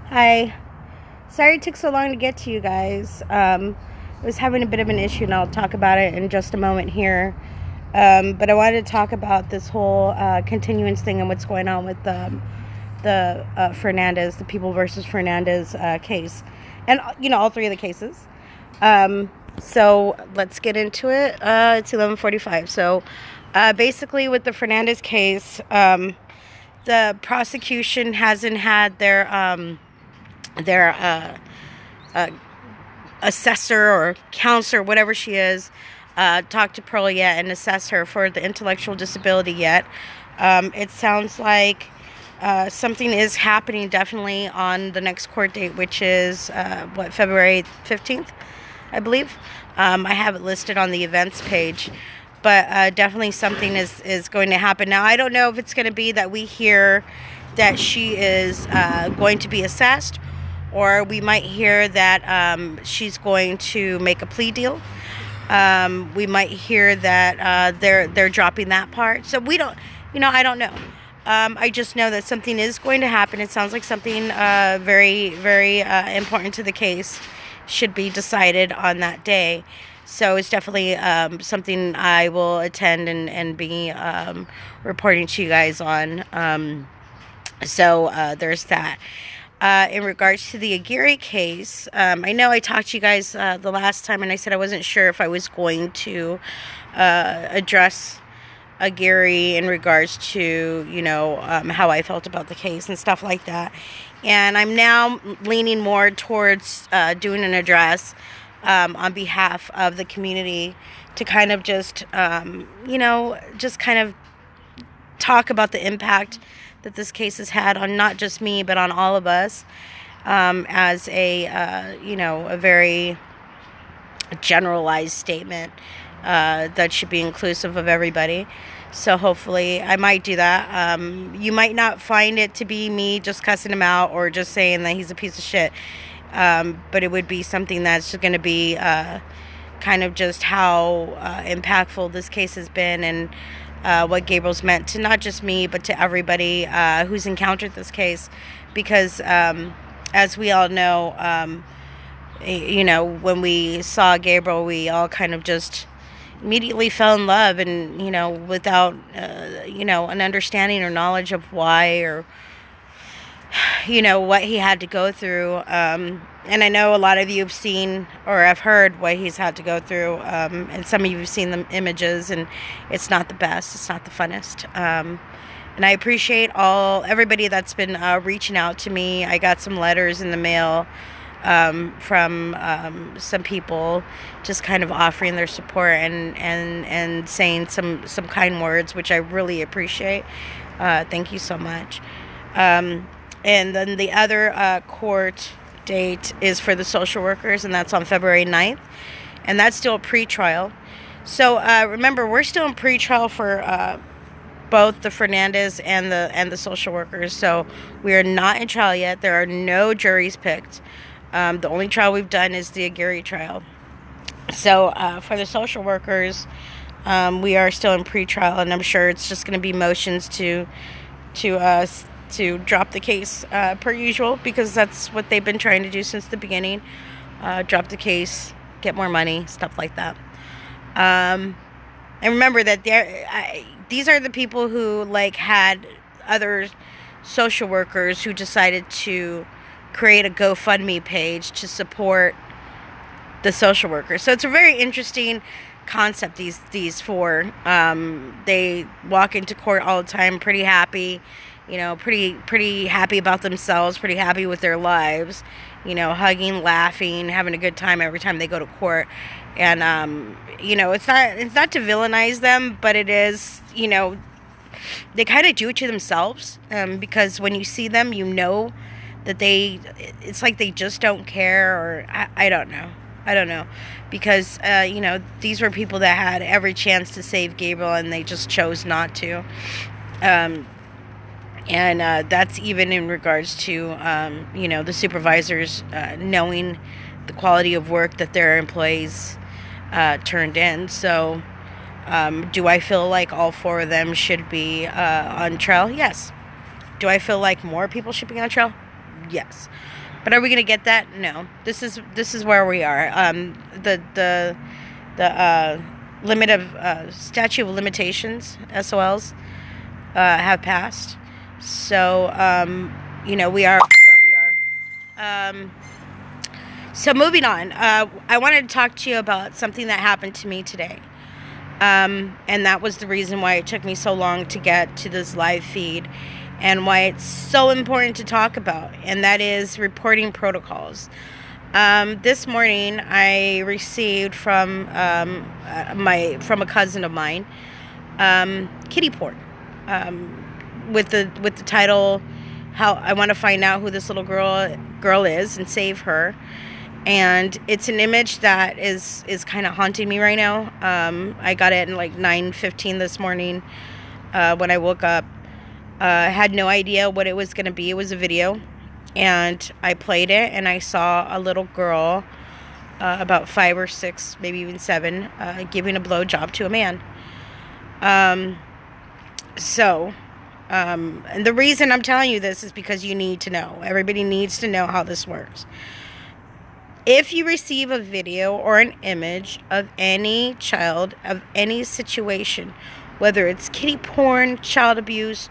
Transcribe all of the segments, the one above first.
Hi. Sorry it took so long to get to you guys. I was having a bit of an issue, and I'll talk about it in just a moment here. But I wanted to talk about this whole continuance thing and what's going on with the Fernandez, the People versus Fernandez case, and all three of the cases. So let's get into it. It's 11:45. So basically, with the Fernandez case, the prosecution hasn't had their assessor or counselor, whatever she is, talk to Pearl yet and assess her for the intellectual disability yet. It sounds like something is happening definitely on the next court date, which is February 15th, I believe. I have it listed on the events page, but definitely something is going to happen. Now, I don't know if it's going to be that we hear that she is going to be assessed, or we might hear that she's going to make a plea deal. We might hear that they're dropping that part. So we don't, I don't know. I just know that something is going to happen. It sounds like something very, very important to the case should be decided on that day. So it's definitely something I will attend and be reporting to you guys on. So there's that. In regards to the Aguirre case, I know I talked to you guys the last time, and I said I wasn't sure if I was going to address Aguirre in regards to, how I felt about the case and stuff like that. And I'm now leaning more towards doing an address on behalf of the community to kind of just kind of talk about the impact that this case has had on not just me, but on all of us, as a very generalized statement that should be inclusive of everybody. So hopefully I might do that. You might not find it to be me just cussing him out or just saying that he's a piece of shit. But it would be something that's going to be kind of just how impactful this case has been, and what Gabriel's meant to not just me, but to everybody who's encountered this case. Because as we all know, when we saw Gabriel, we all kind of just immediately fell in love, and without an understanding or knowledge of why, or what he had to go through. And I know a lot of you have seen or have heard what he's had to go through, and some of you have seen the images, and it's not the best, it's not the funnest. And I appreciate everybody that's been reaching out to me. I got some letters in the mail from some people just kind of offering their support and saying some kind words, which I really appreciate. Thank you so much. And then the other court date is for the social workers, and that's on February 9th. And that's still a pre-trial. So remember, we're still in pre-trial for both the Fernandez and the social workers. So we are not in trial yet. There are no juries picked. The only trial we've done is the Aguirre trial. So for the social workers, we are still in pre-trial, and I'm sure it's just going to be motions to drop the case per usual, because that's what they've been trying to do since the beginning. Drop the case, get more money, stuff like that. And remember that these are the people who had other social workers who decided to create a GoFundMe page to support the social workers. So it's a very interesting concept, these four. They walk into court all the time pretty happy, pretty happy about themselves, pretty happy with their lives, hugging, laughing, having a good time every time they go to court. And it's not to villainize them, but it is, they kind of do it to themselves, because when you see them, that it's like they just don't care, or I don't know, because these were people that had every chance to save Gabriel, and they just chose not to. And that's even in regards to the supervisors knowing the quality of work that their employees turned in. So do I feel like all four of them should be on trial? Yes. Do I feel like more people should be on trial? Yes. But are we going to get that? No. This is where we are. The limit of statute of limitations, SOLs, have passed. So we are where we are. So moving on, I wanted to talk to you about something that happened to me today. And that was the reason why it took me so long to get to this live feed, and why it's so important to talk about, and that is reporting protocols. This morning I received from a cousin of mine kitty porn, with the title, "How I want to find out who this little girl is and save her." And it's an image that is kind of haunting me right now. I got it in like 9:15 this morning when I woke up. I had no idea what it was going to be. It was a video. And I played it, and I saw a little girl, about 5 or 6, maybe even 7, giving a blowjob to a man. And the reason I'm telling you this is because you need to know. Everybody needs to know how this works. If you receive a video or an image of any child, of any situation, whether it's kitty porn, child abuse,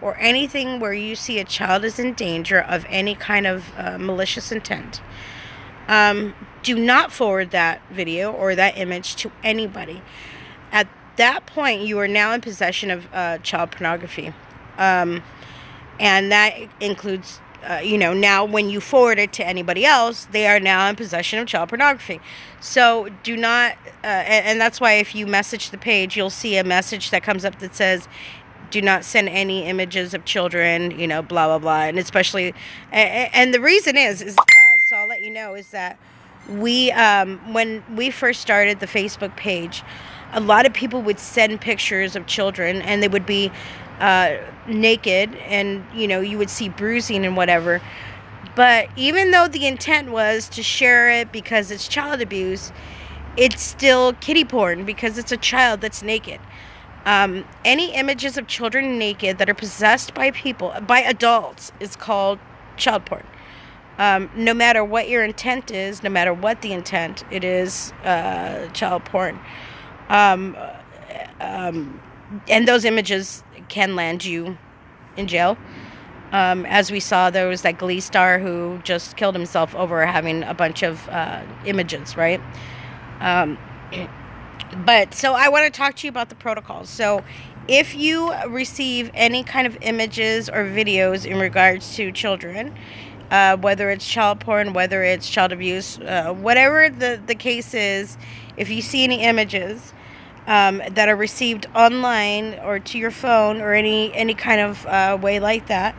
or anything where you see a child is in danger of any kind of malicious intent, do not forward that video or that image to anybody. At that point, you are now in possession of child pornography. And that includes now when you forward it to anybody else, they are now in possession of child pornography. So do not, and that's why if you message the page, you'll see a message that comes up that says, "Do not send any images of children," blah, blah, blah. And especially, and the reason is so I'll let you know, is that when we first started the Facebook page, a lot of people would send pictures of children, and they would be naked, and you would see bruising and whatever. But even though the intent was to share it because it's child abuse, it's still kitty porn because it's a child that's naked. Any images of children naked that are possessed by adults, is called child porn. No matter what your intent is, no matter what the intent, it is child porn. And those images can land you in jail. As we saw, there was that Glee star who just killed himself over having a bunch of images, right? But so I want to talk to you about the protocols. So if you receive any kind of images or videos in regards to children, whether it's child porn, whether it's child abuse, whatever the case is, if you see any images that are received online or to your phone or any kind of way like that,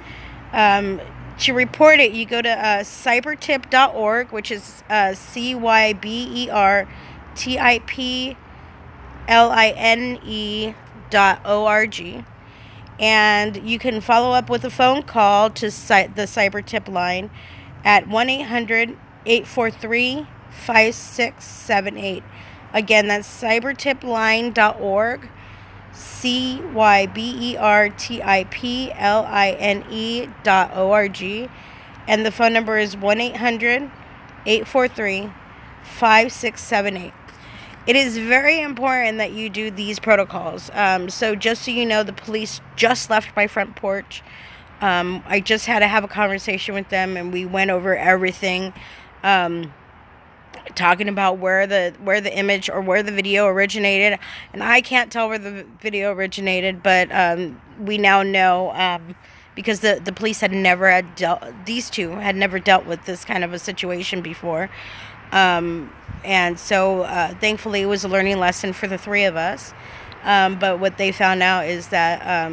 to report it, you go to cybertip.org, which is cybertipline.org, and you can follow up with a phone call to the cybertip line at 1-800-843-5678. Again, that's cybertipline.org, cybertipline.org, and the phone number is 1-800-843-5678. It is very important that you do these protocols. So just so you know, the police just left my front porch. I just had to have a conversation with them, and we went over everything, talking about where the image or where the video originated. And I can't tell where the video originated, but we now know, because the police these two had never dealt with this kind of a situation before. And so thankfully it was a learning lesson for the three of us. But what they found out is that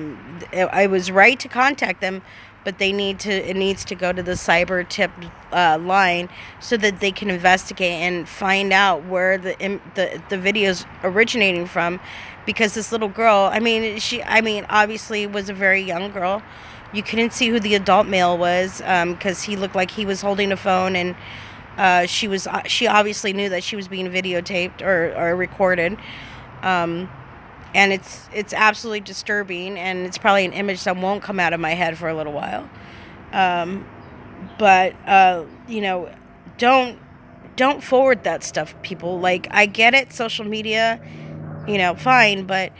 I was right to contact them, but it needs to go to the cyber tip line so that they can investigate and find out where the video's originating from. Because this little girl, obviously was a very young girl. You couldn't see who the adult male was, because he looked like he was holding a phone, and she obviously knew that she was being videotaped or recorded. And it's absolutely disturbing, and it's probably an image that won't come out of my head for a little while. But don't forward that stuff, people. Like, I get it, social media, fine, but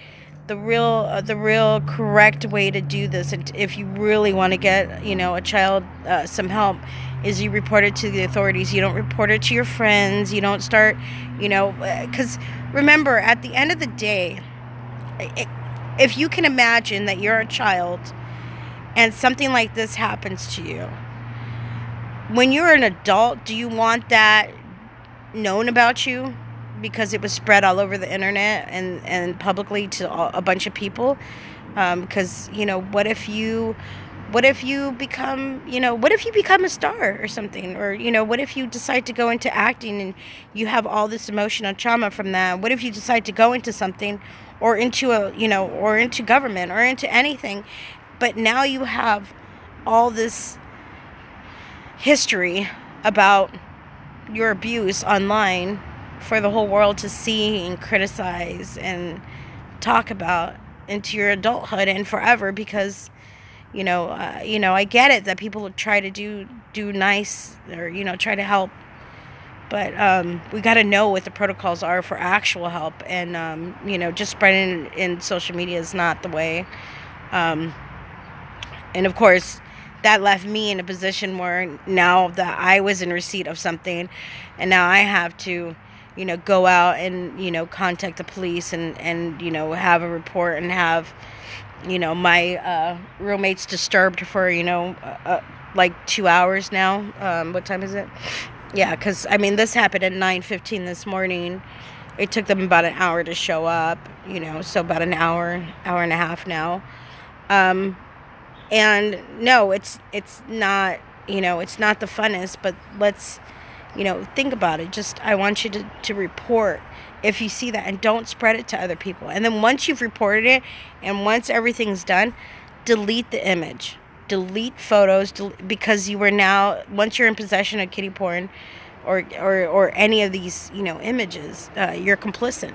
the real correct way to do this, and if you really want to get a child some help, is you report it to the authorities. You don't report it to your friends. You don't start, because remember, at the end of the day, if you can imagine that you're a child and something like this happens to you, when you're an adult, do you want that known about you because it was spread all over the internet and publicly to a bunch of people? Because what if you become a star or something, or what if you decide to go into acting and you have all this emotional trauma from that? What if you decide to go into something, or into or into government, or into anything, but now you have all this history about your abuse online for the whole world to see and criticize and talk about into your adulthood and forever? Because I get it that people try to do nice, or try to help, but we got to know what the protocols are for actual help, and just spreading in social media is not the way. And of course, that left me in a position where now that I was in receipt of something, and now I have to, go out and, contact the police and have a report, and have, my roommates disturbed for, like 2 hours now. What time is it? Yeah, because, this happened at 9:15 this morning. It took them about an hour to show up, so about an hour and a half now. And no, it's not, it's not the funnest, but let's, think about it. Just, I want you to report if you see that, and don't spread it to other people. And then once you've reported it, and once everything's done, delete the image, delete photos, because you were now, once you're in possession of kiddie porn, or any of these, images, you're complicit.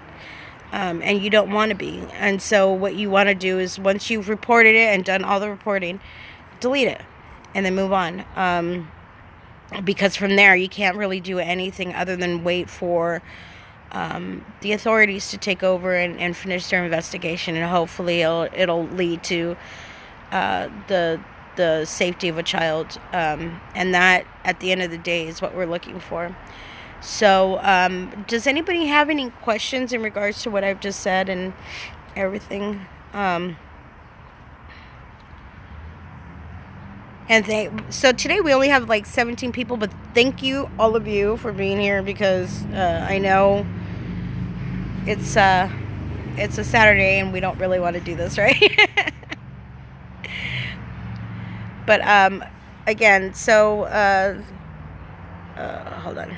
And you don't want to be. And so what you want to do is, once you've reported it and done all the reporting, delete it and then move on. Because from there, you can't really do anything other than wait for the authorities to take over and finish their investigation, and hopefully it'll lead to the safety of a child. And that, at the end of the day, is what we're looking for. So, does anybody have any questions in regards to what I've just said and everything? So today we only have like 17 people, but thank you, all of you, for being here, because I know it's a Saturday and we don't really want to do this, right? But again, so hold on.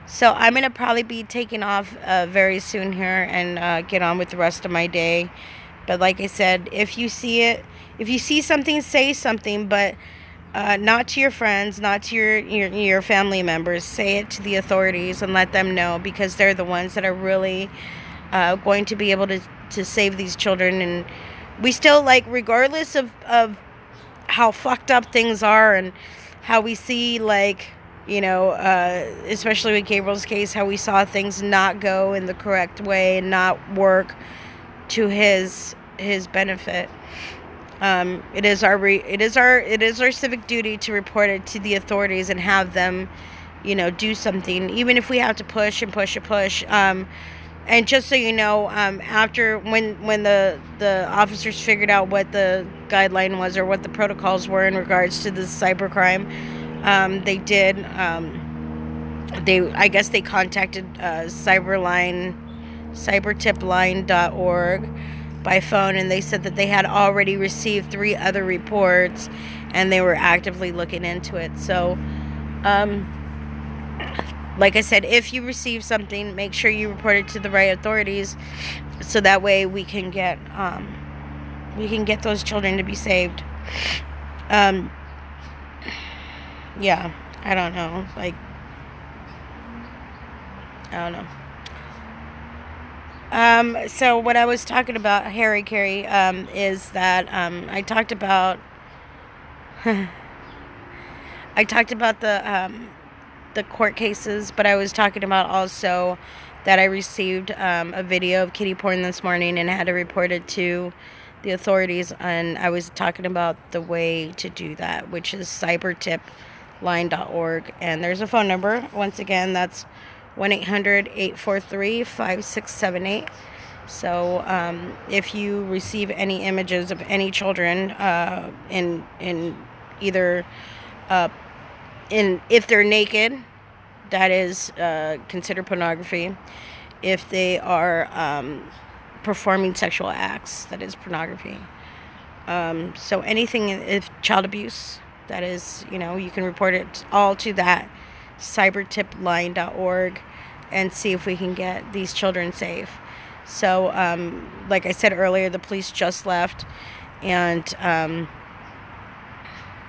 So I'm going to probably be taking off very soon here, and get on with the rest of my day. But like I said, if you see something, say something, but not to your friends, not to your family members. Say it to the authorities and let them know, because they're the ones that are really going to be able to save these children. And we still, like, regardless of how fucked up things are, and how we see, like, especially with Gabriel's case, how we saw things not go in the correct way and not work to his benefit. It is our civic duty to report it to the authorities and have them, do something, even if we have to push and push and push. And just so you know, after when the officers figured out what the guideline was, or what the protocols were in regards to this cybercrime, they did. I guess they contacted cybertipline.org by phone, and they said that they had already received 3 other reports, and they were actively looking into it. So, like I said, if you receive something, make sure you report it to the right authorities, so that way we can get those children to be saved. Yeah, I don't know. Like, I don't know. So what I was talking about, Harry Carey, is that I talked about I talked about the court cases, but I was talking about also that I received a video of kitty porn this morning and had to report it to the authorities, and I was talking about the way to do that, which is cybertipline.org, and there's a phone number. Once again, that's 1-800-843-5678. So if you receive any images of any children in either if they're naked, that is considered pornography. If they are performing sexual acts, that is pornography. So anything, if child abuse, that is, you can report it all to that cybertipline.org and see if we can get these children safe. So like I said earlier, the police just left, and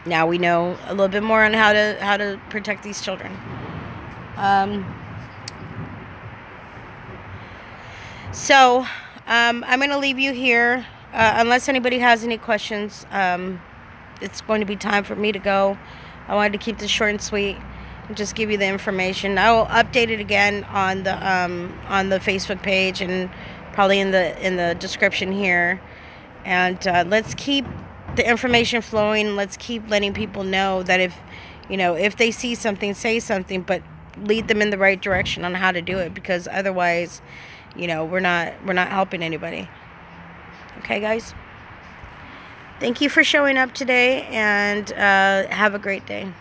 now we know a little bit more on how to protect these children. So I'm going to leave you here. Unless anybody has any questions, it's going to be time for me to go. I wanted to keep this short and sweet and just give you the information. I will update it again on the Facebook page and probably in the description here. And let's keep the information flowing. Let's keep letting people know that if they see something, say something, but lead them in the right direction on how to do it, because otherwise, we're not helping anybody. Okay, guys? Thank you for showing up today, and have a great day.